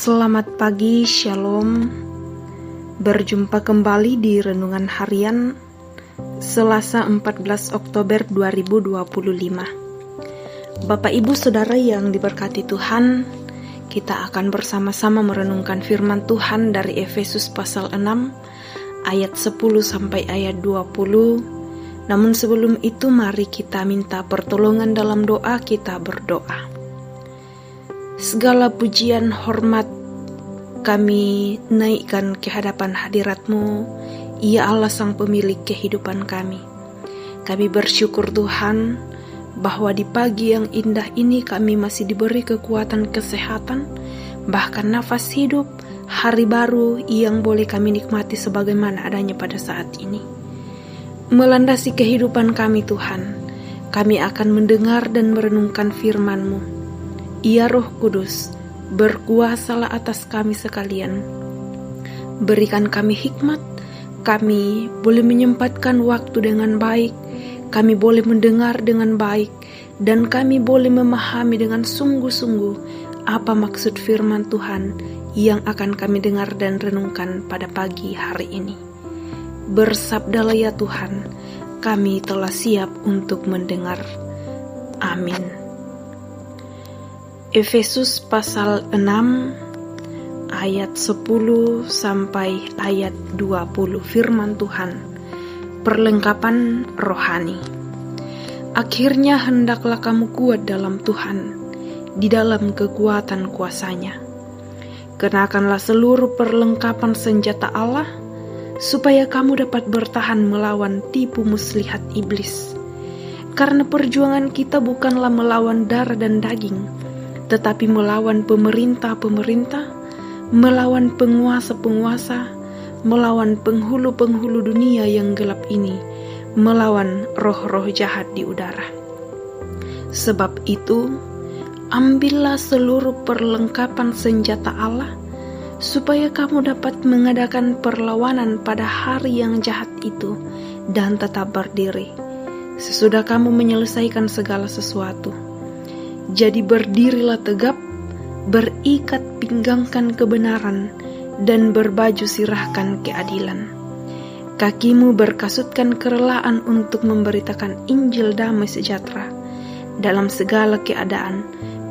Selamat pagi, Shalom. Berjumpa kembali di Renungan Harian Selasa 14 Oktober 2025. Bapak Ibu Saudara yang diberkati Tuhan, kita akan bersama-sama merenungkan firman Tuhan dari Efesus pasal 6 ayat 10 sampai ayat 20. Namun sebelum itu mari kita minta pertolongan dalam doa. Kita berdoa. Segala pujian hormat kami naikkan ke hadapan hadirat-Mu, Ya Allah Sang Pemilik kehidupan kami. Kami bersyukur Tuhan bahwa di pagi yang indah ini kami masih diberi kekuatan kesehatan, bahkan nafas hidup, hari baru yang boleh kami nikmati sebagaimana adanya pada saat ini. Melandasi kehidupan kami Tuhan, kami akan mendengar dan merenungkan firman-Mu. Ya Roh Kudus, berkuasalah atas kami sekalian. Berikan kami hikmat, kami boleh menyempatkan waktu dengan baik, kami boleh mendengar dengan baik, dan kami boleh memahami dengan sungguh-sungguh apa maksud firman Tuhan yang akan kami dengar dan renungkan pada pagi hari ini. Bersabdalah ya Tuhan, kami telah siap untuk mendengar. Amin. Efesus pasal 6 ayat 10 sampai ayat 20, firman Tuhan, perlengkapan rohani. Akhirnya hendaklah kamu kuat dalam Tuhan, di dalam kekuatan kuasa-Nya. Kenakanlah seluruh perlengkapan senjata Allah, supaya kamu dapat bertahan melawan tipu muslihat iblis. Karena perjuangan kita bukanlah melawan darah dan daging, tetapi melawan pemerintah-pemerintah, melawan penguasa-penguasa, melawan penghulu-penghulu dunia yang gelap ini, melawan roh-roh jahat di udara. Sebab itu, ambillah seluruh perlengkapan senjata Allah, supaya kamu dapat mengadakan perlawanan pada hari yang jahat itu, dan tetap berdiri, sesudah kamu menyelesaikan segala sesuatu. Jadi berdirilah tegap, berikat pinggangkan kebenaran, dan berbaju sirahkan keadilan. Kakimu berkasutkan kerelaan untuk memberitakan Injil damai sejahtera. Dalam segala keadaan,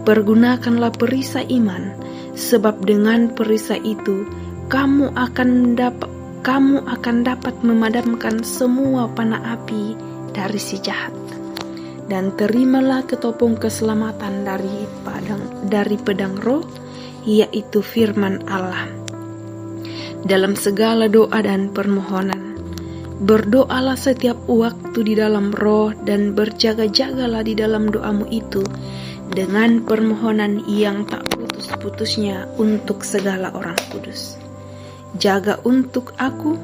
pergunakanlah perisai iman, sebab dengan perisai itu kamu akan dapat memadamkan semua panah api dari si jahat. Dan terimalah ketopong keselamatan dari pedang roh, yaitu firman Allah. Dalam segala doa dan permohonan, berdoalah setiap waktu di dalam roh, dan berjaga-jagalah di dalam doamu itu dengan permohonan yang tak putus-putusnya untuk segala orang kudus. Jaga untuk aku,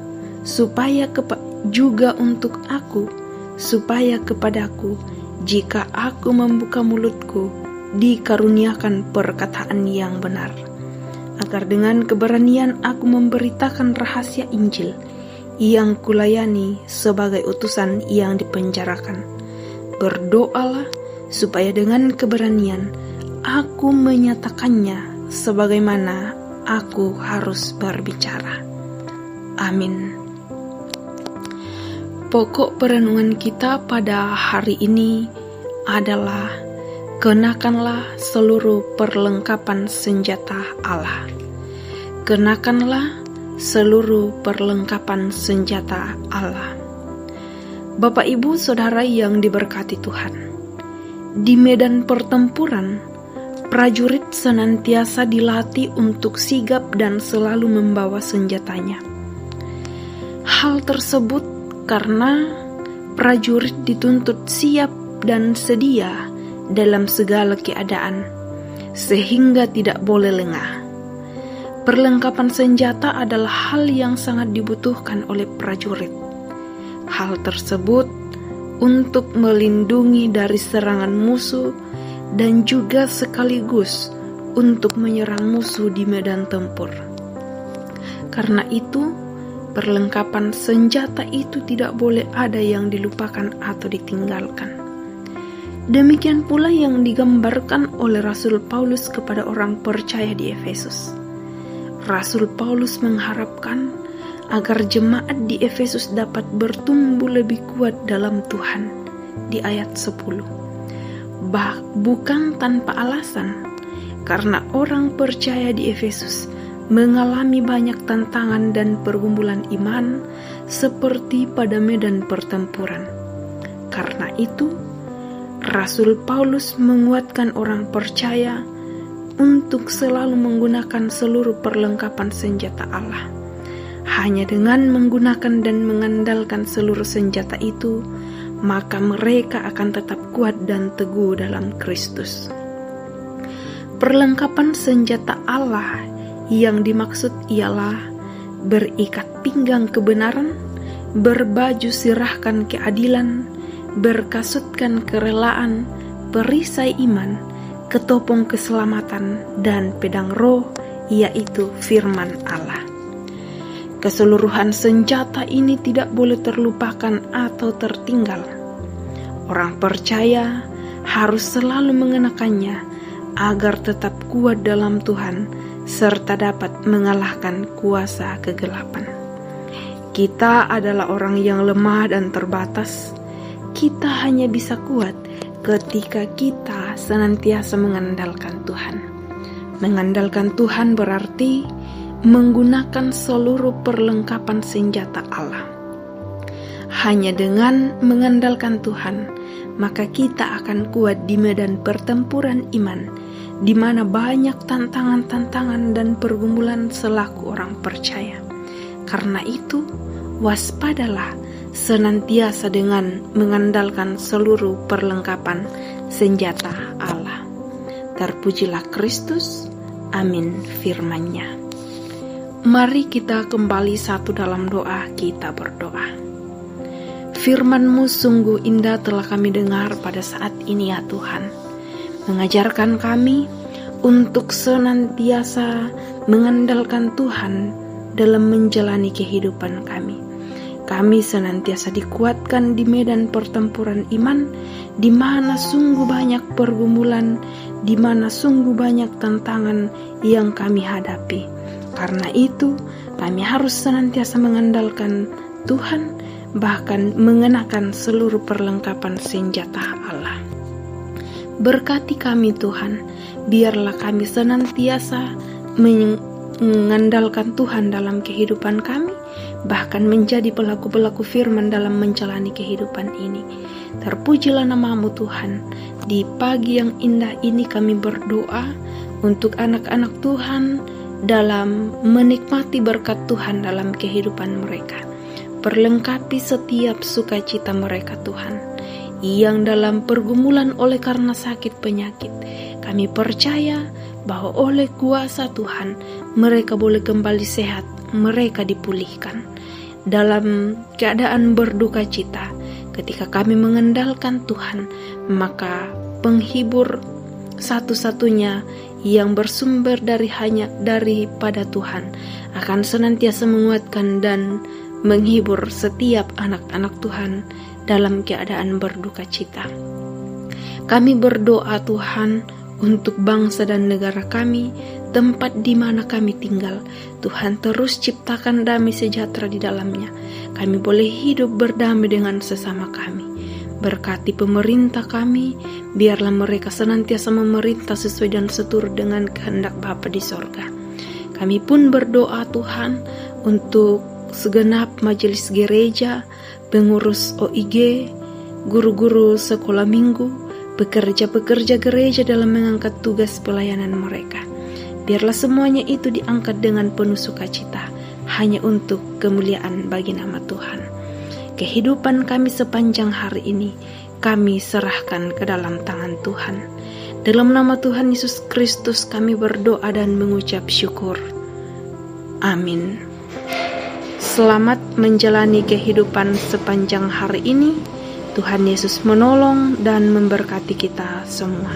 juga untuk aku, supaya kepadaku, jika aku membuka mulutku, dikaruniakan perkataan yang benar, agar dengan keberanian aku memberitakan rahasia Injil yang kulayani sebagai utusan yang dipenjarakan. Berdoalah supaya dengan keberanian aku menyatakannya sebagaimana aku harus berbicara. Amin. Pokok perenungan kita pada hari ini adalah kenakanlah seluruh perlengkapan senjata Allah. Kenakanlah seluruh perlengkapan senjata Allah. Bapak Ibu Saudara yang diberkati Tuhan, di medan pertempuran, prajurit senantiasa dilatih untuk sigap dan selalu membawa senjatanya. Hal tersebut karena prajurit dituntut siap dan sedia dalam segala keadaan, sehingga tidak boleh lengah. Perlengkapan senjata adalah hal yang sangat dibutuhkan oleh prajurit. Hal tersebut untuk melindungi dari serangan musuh dan juga sekaligus untuk menyerang musuh di medan tempur. Karena itu, perlengkapan senjata itu tidak boleh ada yang dilupakan atau ditinggalkan. Demikian pula yang digambarkan oleh Rasul Paulus kepada orang percaya di Efesus. Rasul Paulus mengharapkan agar jemaat di Efesus dapat bertumbuh lebih kuat dalam Tuhan di ayat 10. Bukan tanpa alasan, karena orang percaya di Efesus mengalami banyak tantangan dan pergumulan iman seperti pada medan pertempuran. Karena itu, Rasul Paulus menguatkan orang percaya untuk selalu menggunakan seluruh perlengkapan senjata Allah. Hanya dengan menggunakan dan mengandalkan seluruh senjata itu, maka mereka akan tetap kuat dan teguh dalam Kristus. Perlengkapan senjata Allah yang dimaksud ialah berikat pinggang kebenaran, berbaju sirahkan keadilan, berkasutkan kerelaan, perisai iman, ketopong keselamatan, dan pedang roh, yaitu firman Allah. Keseluruhan senjata ini tidak boleh terlupakan atau tertinggal. Orang percaya harus selalu mengenakannya agar tetap kuat dalam Tuhan serta dapat mengalahkan kuasa kegelapan. Kita adalah orang yang lemah dan terbatas. Kita hanya bisa kuat ketika kita senantiasa mengandalkan Tuhan. Mengandalkan Tuhan berarti menggunakan seluruh perlengkapan senjata Allah. Hanya dengan mengandalkan Tuhan, maka kita akan kuat di medan pertempuran iman, di mana banyak tantangan-tantangan dan pergumulan selaku orang percaya. Karena itu, waspadalah senantiasa dengan mengandalkan seluruh perlengkapan senjata Allah. Terpujilah Kristus. Amin firman-Nya. Mari kita kembali satu dalam doa, kita berdoa. Firman-Mu sungguh indah telah kami dengar pada saat ini ya Tuhan. Mengajarkan kami untuk senantiasa mengandalkan Tuhan dalam menjalani kehidupan kami. Kami senantiasa dikuatkan di medan pertempuran iman, di mana sungguh banyak pergumulan, di mana sungguh banyak tantangan yang kami hadapi. Karena itu, kami harus senantiasa mengandalkan Tuhan, bahkan mengenakan seluruh perlengkapan senjata Allah. Berkati kami Tuhan, biarlah kami senantiasa mengandalkan Tuhan dalam kehidupan kami, bahkan menjadi pelaku-pelaku firman dalam menjalani kehidupan ini. Terpujilah nama-Mu Tuhan. Di pagi yang indah ini kami berdoa untuk anak-anak Tuhan dalam menikmati berkat Tuhan dalam kehidupan mereka. Perlengkapi setiap sukacita mereka Tuhan, yang dalam pergumulan oleh karena sakit penyakit. Kami percaya bahwa oleh kuasa Tuhan mereka boleh kembali sehat, mereka dipulihkan. Dalam keadaan berduka cita, ketika kami mengandalkan Tuhan, maka penghibur satu-satunya yang bersumber daripada Tuhan akan senantiasa menguatkan dan menghibur setiap anak-anak Tuhan dalam keadaan berduka cita. Kami berdoa Tuhan untuk bangsa dan negara kami, tempat di mana kami tinggal. Tuhan terus ciptakan damai sejahtera di dalamnya. Kami boleh hidup berdamai dengan sesama kami. Berkati pemerintah kami, biarlah mereka senantiasa memerintah sesuai dan seturut dengan kehendak Bapa di sorga. Kami pun berdoa Tuhan untuk segenap majelis gereja, pengurus OIG, guru-guru sekolah minggu, pekerja-pekerja gereja dalam mengangkat tugas pelayanan mereka. Biarlah semuanya itu diangkat dengan penuh sukacita, hanya untuk kemuliaan bagi nama Tuhan. Kehidupan kami sepanjang hari ini, kami serahkan ke dalam tangan Tuhan. Dalam nama Tuhan Yesus Kristus kami berdoa dan mengucap syukur. Amin. Selamat menjalani kehidupan sepanjang hari ini. Tuhan Yesus menolong dan memberkati kita semua.